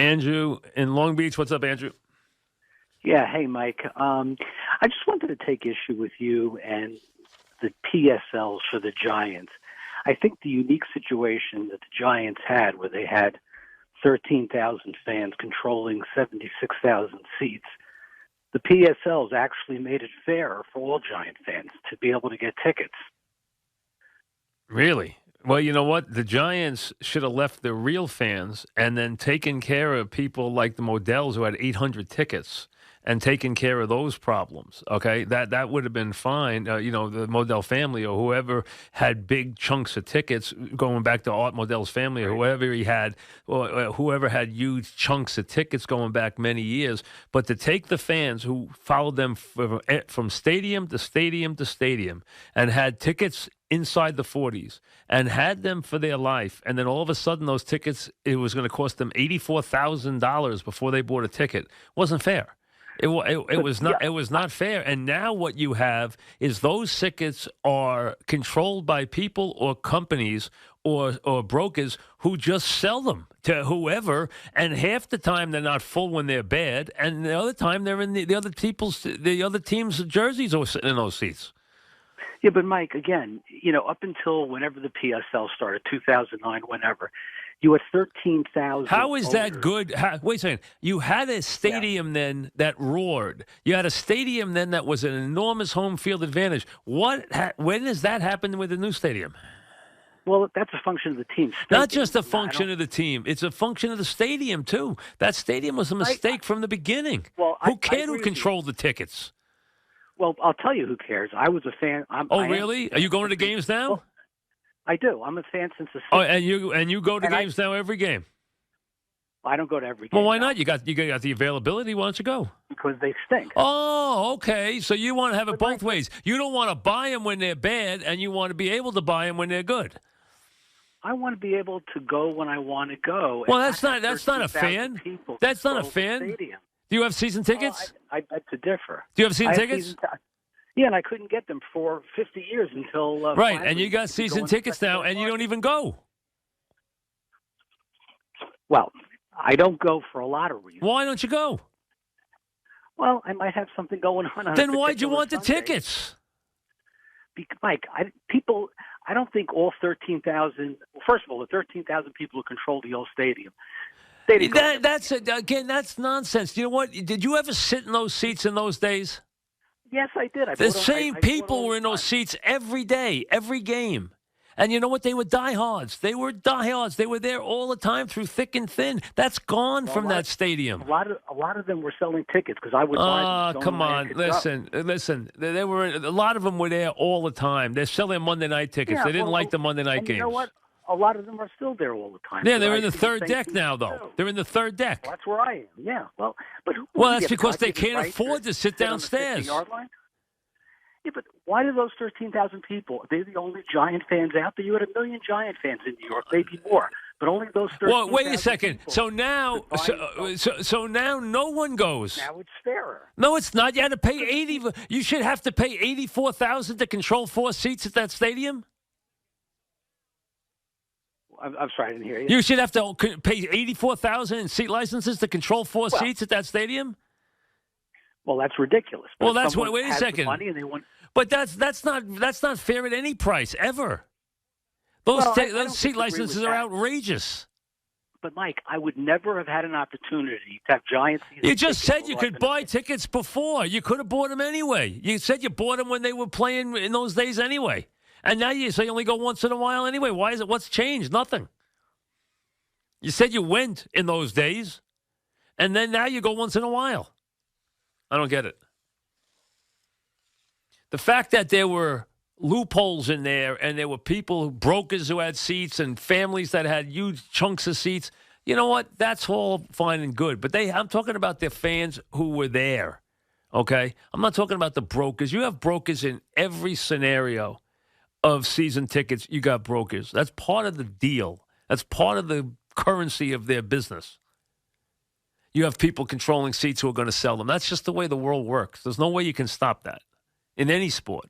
Andrew in Long Beach. What's up, Andrew? Yeah, hey, Mike. I just wanted to take issue with you and the PSLs for the Giants. I think the unique situation that the Giants had, where they had 13,000 fans controlling 76,000 seats, the PSLs actually made it fairer for all Giant fans to be able to get tickets. Really? Well, you know what? The Giants should have left their real fans and then taken care of people like the Modells who had 800 tickets and taken care of those problems. Okay, that would have been fine. The Modell family or whoever had big chunks of tickets, going back to Art Modell's family or whoever he had, or whoever had huge chunks of tickets going back many years. But to take the fans who followed them from stadium to stadium to stadium and had tickets inside the 40s and had them for their life, and then all of a sudden those tickets, it was going to cost them $84,000 before they bought a ticket, wasn't fair. It was not. It was not fair. And now what you have is those tickets are controlled by people or companies or brokers who just sell them to whoever. And half the time they're not full when they're bad, and the other time they're in the other team's jerseys are sitting in those seats. Yeah, but Mike, again, up until whenever the PSL started, 2009, whenever, you had 13,000. How is owners. that good? Wait a second. You had a stadium then that roared. You had a stadium then that was an enormous home field advantage. When does that happen with the new stadium? Well, that's a function of the team. Not just a function of the team. It's a function of the stadium, too. That stadium was a mistake from the beginning. Well, who cared who controlled the tickets? Well, I'll tell you who cares. I was a fan. Really? Are you going to the games now? Well, I do. I'm a fan since the 60s. Oh, and you go to games now every game? I don't go to every game. Well, why not? You got the availability. Why don't you go? Because they stink. Oh, okay. So you want to have it both ways. You don't want to buy them when they're bad, and you want to be able to buy them when they're good. I want to be able to go when I want to go. Well, that's not a fan. That's not a fan. Do you have season tickets? I beg to differ. Do you have season tickets? Yeah, and I couldn't get them for 50 years until right, and you got season tickets now, and you don't even go. Well, I don't go for a lot of reasons. Why don't you go? Well, I might have something going on. Then why'd you want Sunday. The tickets? Because, Mike, I don't think all 13,000. Well, first of all, the 13,000 people who control the old stadium. That's nonsense. You know what? Did you ever sit in those seats in those days? Yes, I did. The same people were in those seats every day, every game. And you know what? They were diehards. They were diehards. They were there all the time through thick and thin. That's gone from that stadium. A lot of them were selling tickets because I would buy them. Oh, come on. Listen. There were a lot of them were there all the time. They're selling Monday night tickets. Yeah, they didn't like the Monday night games. You know what? A lot of them are still there all the time. Yeah, they're in the third deck now, though. Too. They're in the third deck. Well, that's where I am. Yeah. Well, but that's because they can't afford to sit downstairs. On the 50-yard line? Yeah, but why do those 13,000 people? They're the only Giant fans out there. You had 1 million Giant fans in New York, maybe more. But only those 13,000. Well, wait a second. So now, so now, no one goes. Now it's fairer. No, it's not. You had to pay 80. You should have to pay 84,000 to control 4 seats at that stadium. I'm sorry, I didn't hear you. You should have to pay 84,000 in seat licenses to control 4 seats at that stadium. Well, that's ridiculous. Well, that's what. Wait a second. Money and they want... But that's not fair at any price ever. Those seat licenses are outrageous. But Mike, I would never have had an opportunity to have Giants. You just said you could buy tickets before. You could have bought them anyway. You said you bought them when they were playing in those days anyway. And now you say you only go once in a while anyway. Why is it? What's changed? Nothing. You said you went in those days, and then now you go once in a while. I don't get it. The fact that there were loopholes in there and there were brokers who had seats and families that had huge chunks of seats, you know what? That's all fine and good. But I'm talking about the fans who were there, okay? I'm not talking about the brokers. You have brokers in every scenario of season tickets. You got brokers. That's part of the deal. That's part of the currency of their business. You have people controlling seats who are going to sell them. That's just the way the world works. There's no way you can stop that in any sport.